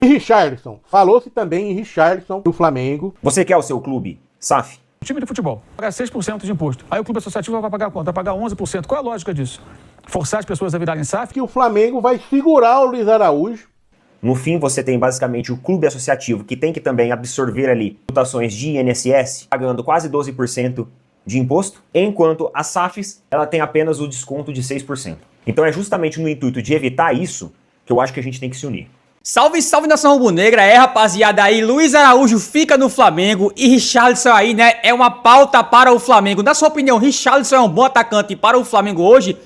E Richarlison, falou-se também em Richarlison do Flamengo. Você quer o seu clube SAF? Time de futebol, pagar 6% de imposto. Aí o clube associativo vai pagar quanto? Vai pagar 11%. Qual é a lógica disso? Forçar as pessoas a virarem SAF? Que o Flamengo vai segurar o Luiz Araújo. No fim, você tem basicamente o clube associativo, que tem que também absorver ali tributações de INSS, pagando quase 12% de imposto, enquanto a SAFs, ela tem apenas o desconto de 6%. Então é justamente no intuito de evitar isso que eu acho que a gente tem que se unir. Salve, salve, nação rubro-negra, rapaziada aí, Luiz Araújo fica no Flamengo e Richarlison aí, né, é uma pauta para o Flamengo. Na sua opinião, Richarlison é um bom atacante para o Flamengo hoje?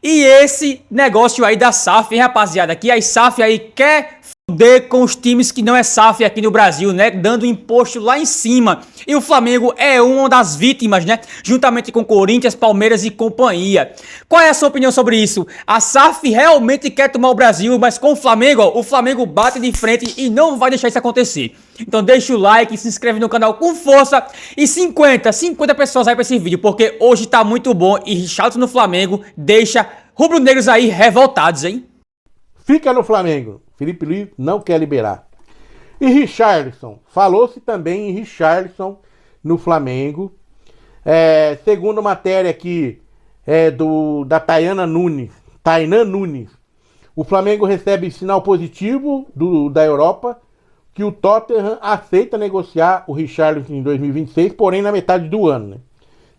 E esse negócio aí da SAF, hein, rapaziada, que a SAF aí quer fuder com os times que não é SAF aqui no Brasil, né, dando imposto lá em cima. E o Flamengo é uma das vítimas, né, juntamente com Corinthians, Palmeiras e companhia. Qual é a sua opinião sobre isso? A SAF realmente quer tomar o Brasil, mas com o Flamengo, ó, o Flamengo bate de frente e não vai deixar isso acontecer. Então deixa o like, se inscreve no canal com força e 50 pessoas aí pra esse vídeo, porque hoje tá muito bom e Richarlison no Flamengo deixa rubro-negros aí revoltados, hein? Fica no Flamengo. Felipe Luiz não quer liberar. E Richarlison, falou-se também em Richarlison no Flamengo. Segundo matéria aqui da Tainan Nunes, o Flamengo recebe sinal positivo da Europa que o Tottenham aceita negociar o Richarlison em 2026, porém na metade do ano, né?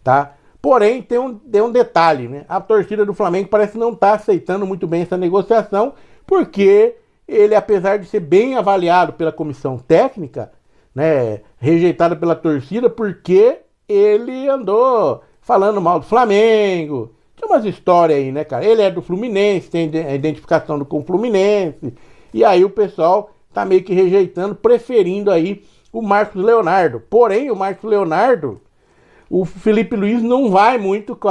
Tá? Porém, tem um detalhe, né? A torcida do Flamengo parece não estar aceitando muito bem essa negociação, porque ele, apesar de ser bem avaliado pela comissão técnica, né, rejeitado pela torcida, porque ele andou falando mal do Flamengo. Tem umas histórias aí, né, cara? Ele é do Fluminense, tem a identificação com o Fluminense, e aí o pessoal tá meio que rejeitando, preferindo aí o Marcos Leonardo. Porém, o Marcos Leonardo, o Felipe Luiz não vai muito com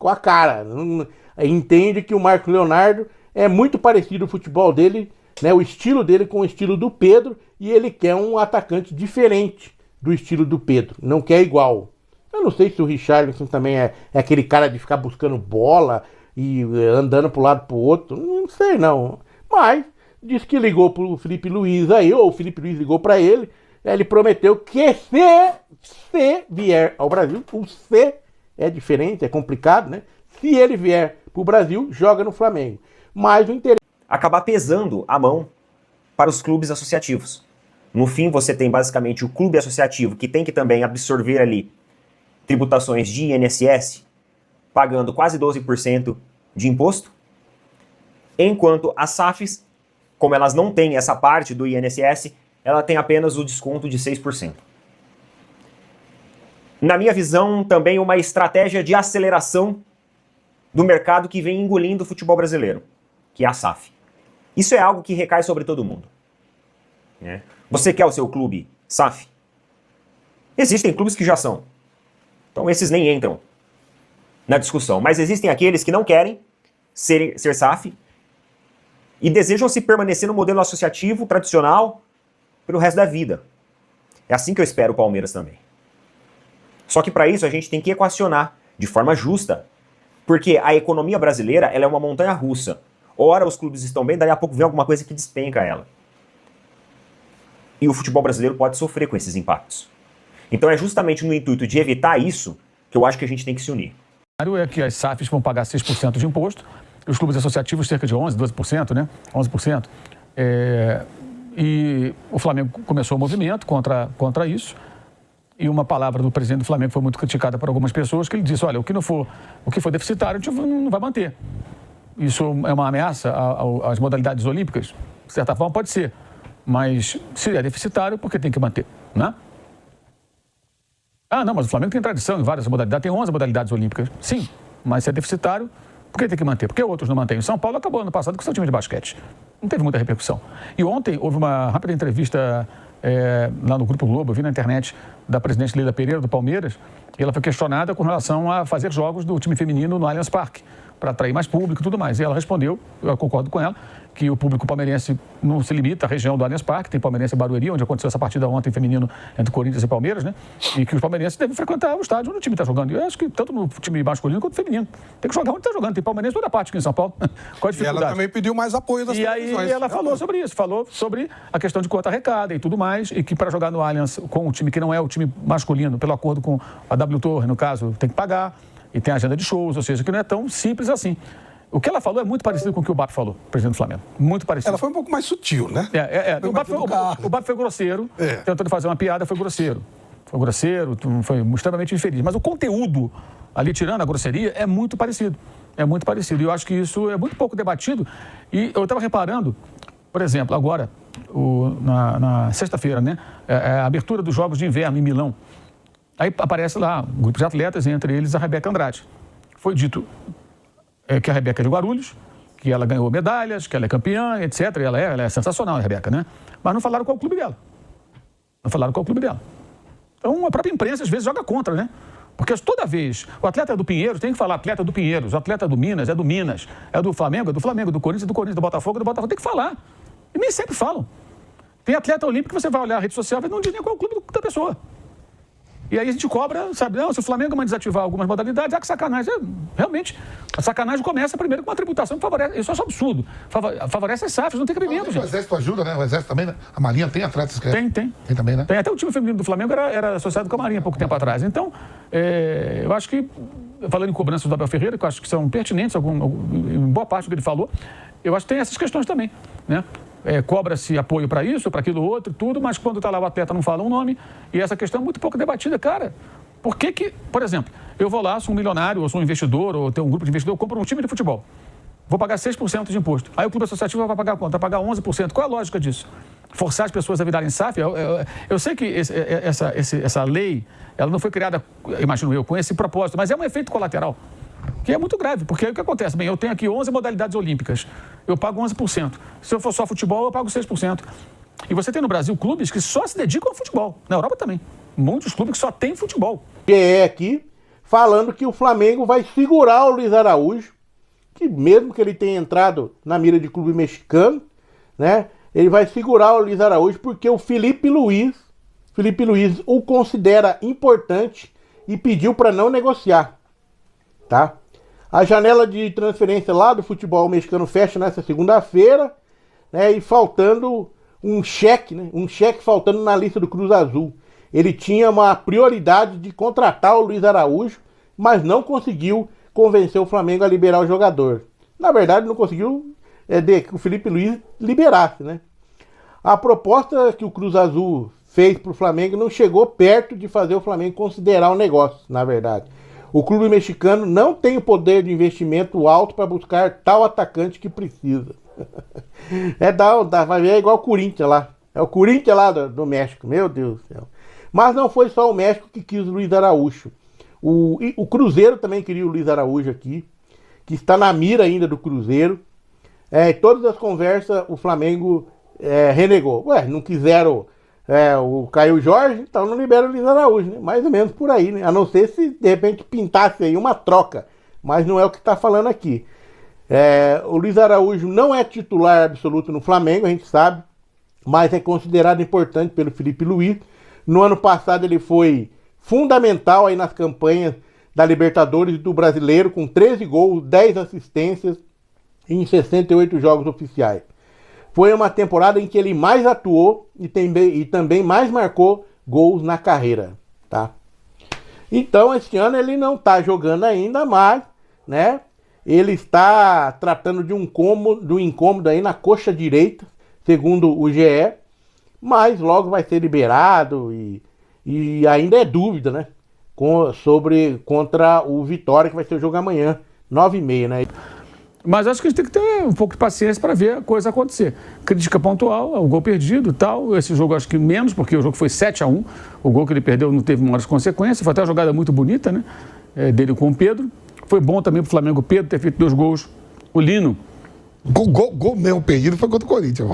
a cara. Não, entende que o Marcos Leonardo é muito parecido o futebol dele, né, o estilo dele com o estilo do Pedro, e ele quer um atacante diferente do estilo do Pedro, não quer igual. Eu não sei se o Richarlison também é aquele cara de ficar buscando bola e andando para um lado para o outro, não sei não. Mas diz que ligou para o Felipe Luiz aí, ou o Felipe Luiz ligou para ele, ele prometeu que se vier ao Brasil, o se é diferente, é complicado, né? Se ele vier para o Brasil, joga no Flamengo. Mas o interesse acabar pesando a mão para os clubes associativos. No fim, você tem basicamente o clube associativo, que tem que também absorver ali tributações de INSS, pagando quase 12% de imposto, enquanto as SAFs, como elas não têm essa parte do INSS, ela tem apenas o desconto de 6%. Na minha visão, também uma estratégia de aceleração do mercado que vem engolindo o futebol brasileiro, que é a SAF. Isso é algo que recai sobre todo mundo. Né? Você quer o seu clube SAF? Existem clubes que já são. Então esses nem entram na discussão. Mas existem aqueles que não querem ser SAF e desejam se permanecer no modelo associativo tradicional pelo resto da vida. É assim que eu espero o Palmeiras também. Só que para isso a gente tem que equacionar de forma justa. Porque a economia brasileira ela é uma montanha russa. Ora os clubes estão bem, daí a pouco vem alguma coisa que despenca ela. E o futebol brasileiro pode sofrer com esses impactos. Então é justamente no intuito de evitar isso que eu acho que a gente tem que se unir. É que as SAFs vão pagar 6% de imposto, os clubes associativos cerca de 11%, 12%, né? 11%. E o Flamengo começou o movimento contra isso. E uma palavra do presidente do Flamengo foi muito criticada por algumas pessoas, que ele disse, olha, o que for deficitário a gente não vai manter. Isso é uma ameaça às modalidades olímpicas? De certa forma pode ser, mas se é deficitário, por que tem que manter, né? Ah, não, mas o Flamengo tem tradição em várias modalidades, tem 11 modalidades olímpicas. Sim, mas se é deficitário, por que tem que manter? Por que outros não mantêm? O São Paulo acabou ano passado com o seu time de basquete. Não teve muita repercussão. E ontem houve uma rápida entrevista lá no Grupo Globo, eu vi na internet, da presidente Leila Pereira, do Palmeiras, e ela foi questionada com relação a fazer jogos do time feminino no Allianz Parque. para atrair mais público e tudo mais. E ela respondeu, eu concordo com ela, que o público palmeirense não se limita à região do Allianz Parque, tem Palmeirense e Barueri, onde aconteceu essa partida ontem feminino entre Corinthians e Palmeiras, né? E que os palmeirenses devem frequentar o estádio onde o time está jogando. Eu acho que tanto no time masculino quanto no feminino. Tem que jogar onde está jogando. Tem palmeirense toda parte aqui em São Paulo. Qual a dificuldade? E ela também pediu mais apoio das televisões. E aí ela falou sobre isso, falou sobre a questão de conta arrecada e tudo mais, e que para jogar no Allianz com o time que não é o time masculino, pelo acordo com a W Torre, no caso, tem que pagar, e tem agenda de shows, ou seja, que não é tão simples assim. O que ela falou é muito parecido com o que o BAP falou, presidente do Flamengo. Muito parecido. Ela foi um pouco mais sutil, né? O BAP foi grosseiro, tentando fazer uma piada, foi grosseiro. Foi grosseiro, foi extremamente infeliz. Mas o conteúdo, ali tirando a grosseria, é muito parecido. É muito parecido. E eu acho que isso é muito pouco debatido. E eu estava reparando, por exemplo, agora, na sexta-feira, né? A abertura dos Jogos de Inverno em Milão. Aí aparece lá um grupo de atletas, entre eles a Rebeca Andrade. Foi dito que a Rebeca é de Guarulhos, que ela ganhou medalhas, que ela é campeã, etc. E ela é sensacional, a Rebeca, né? Mas não falaram qual é o clube dela. Não falaram qual é o clube dela. Então, a própria imprensa, às vezes, joga contra, né? Porque toda vez, o atleta é do Pinheiros, tem que falar atleta do Pinheiros, o atleta do Minas, é do Minas, é do Flamengo, do Corinthians, do Botafogo, tem que falar. E nem sempre falam. Tem atleta olímpico que você vai olhar a rede social e não diz nem qual é o clube da pessoa. E aí a gente cobra, sabe, não, se o Flamengo desativar algumas modalidades, que sacanagem. Realmente, a sacanagem começa primeiro com uma tributação que favorece, isso é um absurdo, favorece as SAFs, não tem cabimento, gente. O Exército ajuda, né? O Exército também, né? A Marinha tem atletas que... Tem também, né? Tem até o time feminino do Flamengo era associado com a Marinha há pouco tempo atrás. Então, eu acho que, falando em cobranças do Abel Ferreira, que eu acho que são pertinentes, em boa parte do que ele falou, eu acho que tem essas questões também, né? Cobra-se apoio para isso, para aquilo outro, tudo, mas quando está lá o atleta não fala um nome, e essa questão é muito pouco debatida, cara. Por que, por exemplo, eu vou lá, sou um milionário, ou sou um investidor, ou tenho um grupo de investidor, eu compro um time de futebol, vou pagar 6% de imposto. Aí o clube associativo vai pagar quanto? Vai pagar 11%. Qual é a lógica disso? Forçar as pessoas a virarem SAF? Eu sei que essa lei, ela não foi criada, imagino eu, com esse propósito, mas é um efeito colateral. Que é muito grave, porque aí o que acontece? Bem, eu tenho aqui 11 modalidades olímpicas, eu pago 11%. Se eu for só futebol, eu pago 6%. E você tem no Brasil clubes que só se dedicam ao futebol. Na Europa também. Muitos clubes que só tem futebol. Aqui, falando que o Flamengo vai segurar o Luiz Araújo, que mesmo que ele tenha entrado na mira de clube mexicano, né, ele vai segurar o Luiz Araújo porque o Felipe Luiz o considera importante e pediu para não negociar. Tá? A janela de transferência lá do futebol mexicano fecha nessa segunda-feira, né, e faltando um cheque, né, faltando na lista do Cruz Azul. Ele tinha uma prioridade de contratar o Luiz Araújo, mas não conseguiu convencer o Flamengo a liberar o jogador. Na verdade, não conseguiu que o Felipe Luiz liberasse, né? A proposta que o Cruz Azul fez para o Flamengo não chegou perto de fazer o Flamengo considerar o negócio, na verdade. O clube mexicano não tem o poder de investimento alto para buscar tal atacante que precisa. Vai ver, é igual o Corinthians lá. É o Corinthians lá do México, meu Deus do céu. Mas não foi só o México que quis o Luiz Araújo. O Cruzeiro também queria o Luiz Araújo aqui, que está na mira ainda do Cruzeiro. Todas as conversas o Flamengo renegou. Não quiseram o Caio Jorge, então não libera o Luiz Araújo, né? Mais ou menos por aí, né? A não ser se de repente pintasse aí uma troca, mas não é o que está falando aqui. O Luiz Araújo não é titular absoluto no Flamengo, a gente sabe, mas é considerado importante pelo Felipe Luiz. No ano passado ele foi fundamental aí nas campanhas da Libertadores e do Brasileiro, com 13 gols, 10 assistências em 68 jogos oficiais. Foi uma temporada em que ele mais atuou e também mais marcou gols na carreira, tá? Então, este ano ele não está jogando ainda, mas, né, ele está tratando de um incômodo aí na coxa direita, segundo o GE, mas logo vai ser liberado e ainda é dúvida, né, contra o Vitória, que vai ser o jogo amanhã, 9h30, né? Mas acho que a gente tem que ter um pouco de paciência para ver a coisa acontecer. Crítica pontual, o gol perdido e tal. Esse jogo acho que menos, porque o jogo foi 7-1. O gol que ele perdeu não teve maiores consequências. Foi até uma jogada muito bonita, né? Dele com o Pedro. Foi bom também para o Flamengo, Pedro, ter feito 2 gols. O Lino. Gol mesmo perdido foi contra o Corinthians.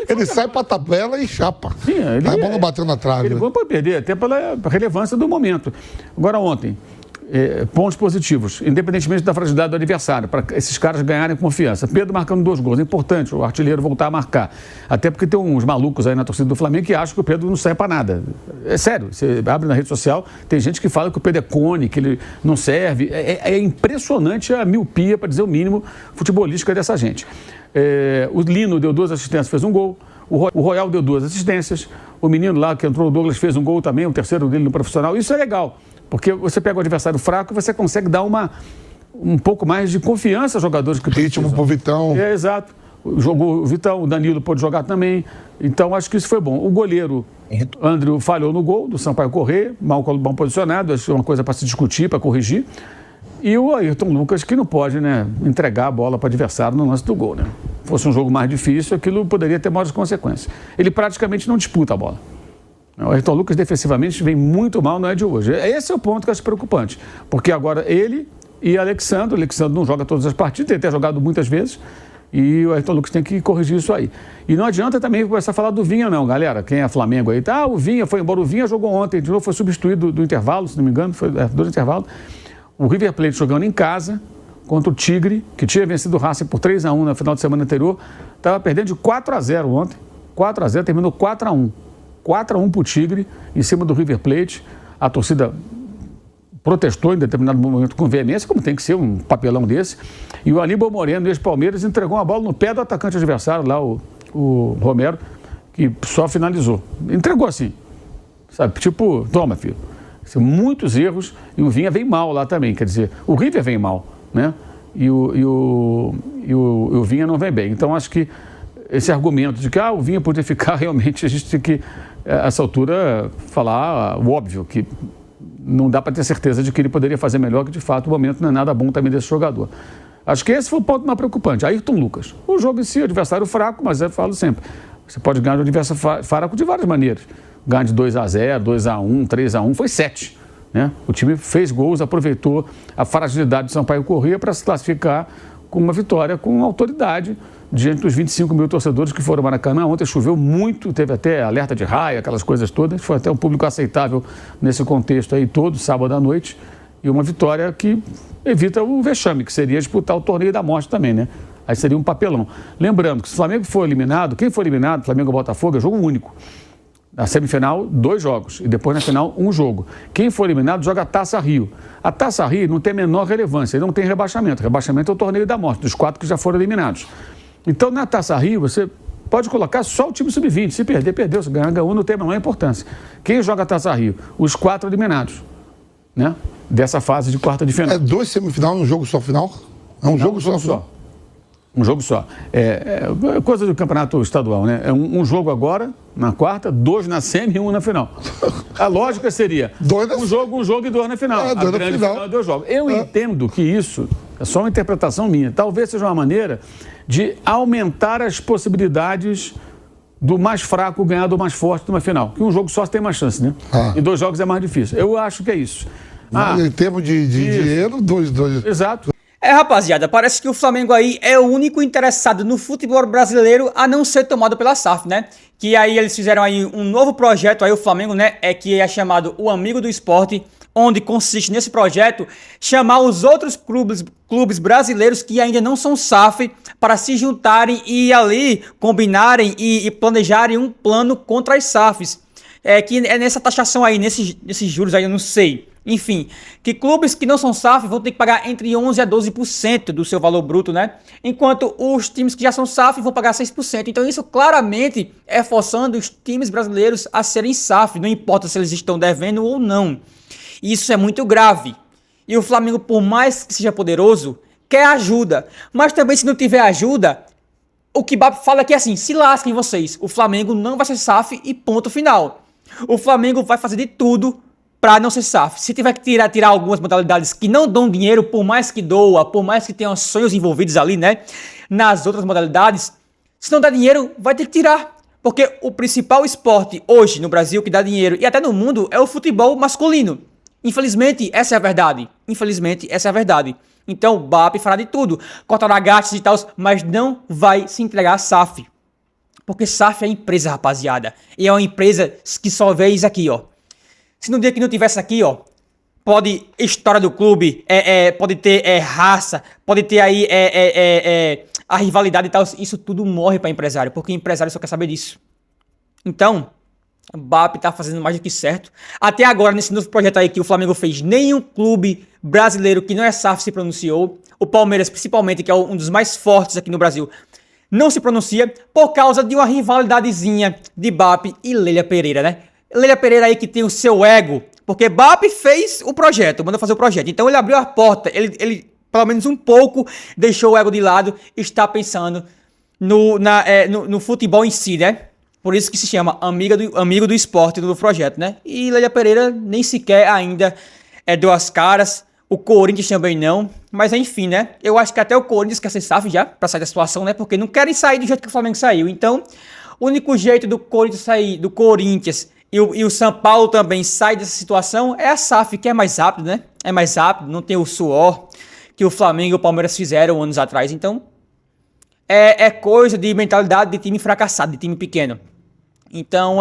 Ele sai pra tabela e chapa. Sim, a bola não bateu na trave. Ele pode perder, até pela relevância do momento. Agora ontem, pontos positivos, independentemente da fragilidade do adversário, para esses caras ganharem confiança. Pedro marcando 2 gols, é importante o artilheiro voltar a marcar. Até porque tem uns malucos aí na torcida do Flamengo que acham que o Pedro não serve para nada. É sério, você abre na rede social, tem gente que fala que o Pedro é cone, que ele não serve. É impressionante a miopia, para dizer o mínimo, futebolística dessa gente. O Lino deu 2 assistências, fez um gol. O Royal deu 2 assistências. O menino lá que entrou, o Douglas, fez um gol também, o terceiro dele no profissional. Isso é legal, porque você pega o adversário fraco e você consegue dar um pouco mais de confiança aos jogadores que precisam. Ritmo pro Vitão. Exato. Jogou o Vitão, o Danilo pôde jogar também. Então, acho que isso foi bom. O goleiro, André, falhou no gol do Sampaio Corrêa, mal posicionado. Acho que é uma coisa para se discutir, para corrigir. E o Ayrton Lucas, que não pode, né, entregar a bola para o adversário no lance do gol, né? Fosse um jogo mais difícil, aquilo poderia ter maiores consequências. Ele praticamente não disputa a bola. O Ayrton Lucas, defensivamente, vem muito mal, não é de hoje. Esse é o ponto que eu acho preocupante. Porque agora ele e Alexandre não joga todas as partidas, tem até jogado muitas vezes, e o Ayrton Lucas tem que corrigir isso aí. E não adianta também começar a falar do Vinha, não, galera. Quem é Flamengo aí? O Vinha foi embora. O Vinha jogou ontem, de novo foi substituído do intervalo, se não me engano, foi do intervalo. O River Plate jogando em casa contra o Tigre, que tinha vencido o Racing por 3-1 na final de semana anterior, estava perdendo de 4-0 ontem. 4-0, terminou 4-1. 4-1 para o Tigre, em cima do River Plate. A torcida protestou em determinado momento com veemência, como tem que ser um papelão desse. E o Aníbal Moreno, ex-Palmeiras, entregou uma bola no pé do atacante adversário, lá o Romero, que só finalizou. Entregou assim, sabe? Tipo, toma, filho. Muitos erros, e o Vinha vem mal lá também, quer dizer, o River vem mal, né? E o Vinha não vem bem. Então, acho que esse argumento de que o Vinha poderia ficar, realmente, a gente tem que, a essa altura, falar o óbvio, que não dá para ter certeza de que ele poderia fazer melhor, que de fato o momento não é nada bom também desse jogador. Acho que esse foi o ponto mais preocupante. Ayrton Lucas. O jogo em si, o adversário fraco, mas eu falo sempre, você pode ganhar do adversário fraco de várias maneiras. Ganhar de 2-0, 2-1, 3-1, foi 7. Né? O time fez gols, aproveitou a fragilidade do Sampaio Corrêa para se classificar com uma vitória com autoridade diante dos 25 mil torcedores que foram ao Maracanã. Ontem choveu muito, teve até alerta de raia, aquelas coisas todas. Foi até um público aceitável nesse contexto aí todo, sábado à noite. E uma vitória que evita o vexame, que seria disputar o torneio da morte também, né? Aí seria um papelão. Lembrando que se o Flamengo for eliminado, quem for eliminado, Flamengo ou Botafogo, é jogo único. Na semifinal, 2 jogos. E depois, na final, 1 jogo. Quem for eliminado, joga a Taça Rio. A Taça Rio não tem a menor relevância. Ele não tem rebaixamento. Rebaixamento é o torneio da morte, dos 4 que já foram eliminados. Então, na Taça Rio, você pode colocar só o time sub-20. Se perder, perdeu. Se ganhar, ganhou, não tem a menor importância. Quem joga a Taça Rio? Os 4 eliminados, né? Dessa fase de quarta de final. É 2 semifinais, um jogo só final? É um jogo só final? Um jogo só. É coisa do campeonato estadual, né? É um jogo agora, na quarta, 2 na semi e 1 na final. A lógica seria um jogo e 2 na final. A grande final é 2 jogos. Eu entendo que isso é só uma interpretação minha. Talvez seja uma maneira de aumentar as possibilidades do mais fraco ganhar do mais forte numa final. Que um jogo só tem mais chance, né? Em 2 jogos é mais difícil. Eu acho que é isso. Em termos de dinheiro, 2. Exato. Rapaziada, parece que o Flamengo aí é o único interessado no futebol brasileiro a não ser tomado pela SAF, né? Que aí eles fizeram aí um novo projeto aí, o Flamengo, né? Que é chamado O Amigo do Esporte, onde consiste nesse projeto chamar os outros clubes brasileiros que ainda não são SAF para se juntarem e ali combinarem e planejarem um plano contra as SAFs. Que é nessa taxação aí, nesses juros aí, eu não sei. Enfim, que clubes que não são SAF vão ter que pagar entre 11% a 12% do seu valor bruto, né? Enquanto os times que já são SAF vão pagar 6%. Então isso claramente é forçando os times brasileiros a serem SAF, não importa se eles estão devendo ou não. Isso é muito grave. E o Flamengo, por mais que seja poderoso, quer ajuda. Mas também se não tiver ajuda, o que fala aqui é assim, se lasquem vocês. O Flamengo não vai ser SAF e ponto final. O Flamengo vai fazer de tudo para não ser SAF. Se tiver que tirar algumas modalidades que não dão dinheiro, por mais que doa, por mais que tenham sonhos envolvidos ali, né? Nas outras modalidades, se não dá dinheiro, vai ter que tirar. Porque o principal esporte hoje no Brasil que dá dinheiro e até no mundo é o futebol masculino. Infelizmente, essa é a verdade. Infelizmente, essa é a verdade. Então, o BAP fará de tudo, cortará gastos e tal, mas não vai se entregar a SAF. Porque SAF é empresa, rapaziada. E é uma empresa que só vê isso aqui, ó. Se no dia que não tivesse aqui, ó, pode história do clube, pode ter raça, pode ter aí a rivalidade e tal. Isso tudo morre para empresário, porque o empresário só quer saber disso. Então, o BAP tá fazendo mais do que certo. Até agora, nesse novo projeto aí que o Flamengo fez, nenhum clube brasileiro que não é SAF se pronunciou. O Palmeiras, principalmente, que é um dos mais fortes aqui no Brasil, não se pronuncia por causa de uma rivalidadezinha de BAP e Leila Pereira, né? Leila Pereira aí que tem o seu ego, porque BAP fez o projeto, mandou fazer o projeto. Então ele abriu a porta, ele pelo menos um pouco deixou o ego de lado e está pensando no futebol em si, né? Por isso que se chama amigo do esporte do projeto, né? E Leila Pereira nem sequer ainda deu as caras. O Corinthians também não. Mas enfim, né? Eu acho que até o Corinthians quer ser SAF já, pra sair da situação, né? Porque não querem sair do jeito que o Flamengo saiu. Então, o único jeito do Corinthians sair, do Corinthians e o São Paulo também sair dessa situação é a SAF, que é mais rápido, né? É mais rápido, não tem o suor que o Flamengo e o Palmeiras fizeram anos atrás. Então, é coisa de mentalidade de time fracassado, de time pequeno. Então,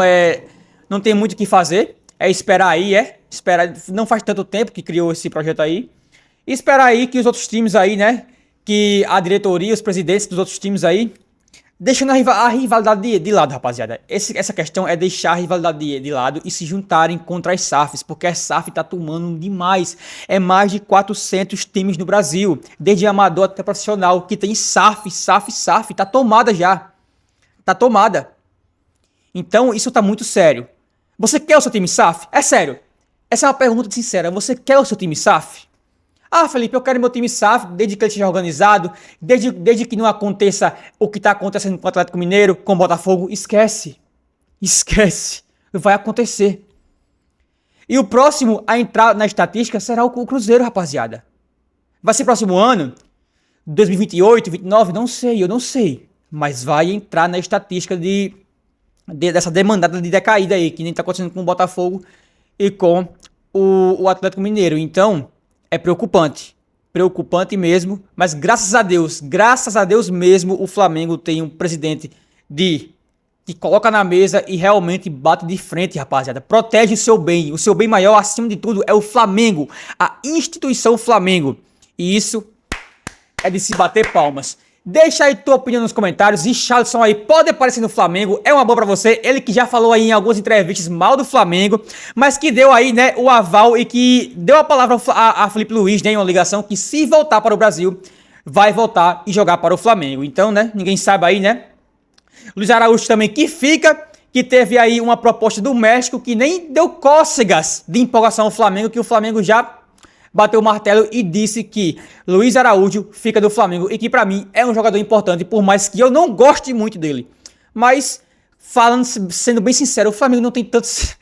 não tem muito o que fazer. É esperar aí, Esperar. Não faz tanto tempo que criou esse projeto aí. E esperar aí que os outros times aí, né? Que a diretoria, os presidentes dos outros times aí, deixando a rivalidade de lado, rapaziada. Essa questão é deixar a rivalidade de lado e se juntarem contra as SAFs, porque a SAF tá tomando demais. É mais de 400 times no Brasil, desde amador até profissional, que tem SAF. Tá tomada já. Tá tomada. Então, isso tá muito sério. Você quer o seu time SAF? É sério. Essa é uma pergunta sincera. Você quer o seu time SAF? Ah, Felipe, eu quero meu time SAF desde que ele esteja organizado, desde que não aconteça o que está acontecendo com o Atlético Mineiro, com o Botafogo. Esquece. Vai acontecer. E o próximo a entrar na estatística será o Cruzeiro, rapaziada. Vai ser próximo ano? 2028, 2029? Eu não sei. Mas vai entrar na estatística dessa demandada de decaída aí, que nem está acontecendo com o Botafogo e com o Atlético Mineiro. Então, é preocupante. Preocupante mesmo. Mas graças a Deus mesmo, o Flamengo tem um presidente que coloca na mesa e realmente bate de frente, rapaziada. Protege o seu bem. O seu bem maior, acima de tudo, é o Flamengo. A instituição Flamengo. E isso é de se bater palmas. Deixa aí tua opinião nos comentários. Richarlison aí pode aparecer no Flamengo. É uma boa pra você. Ele que já falou aí em algumas entrevistas mal do Flamengo, mas que deu aí, né, o aval e que deu a palavra a Felipe Luiz, né, em uma ligação, que se voltar para o Brasil, vai voltar e jogar para o Flamengo. Então, né, ninguém sabe aí, né. Luiz Araújo também que teve aí uma proposta do México que nem deu cócegas de empolgação ao Flamengo, que o Flamengo já bateu o martelo e disse que Luiz Araújo fica do Flamengo e que pra mim é um jogador importante, por mais que eu não goste muito dele. Mas, sendo bem sincero, o Flamengo não tem tantos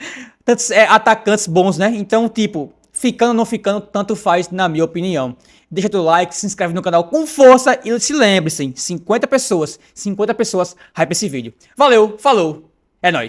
atacantes bons, né? Então, tipo, ficando ou não ficando, tanto faz, na minha opinião. Deixa teu like, se inscreve no canal com força e se lembre-se, 50 pessoas hype esse vídeo. Valeu, falou, é nóis.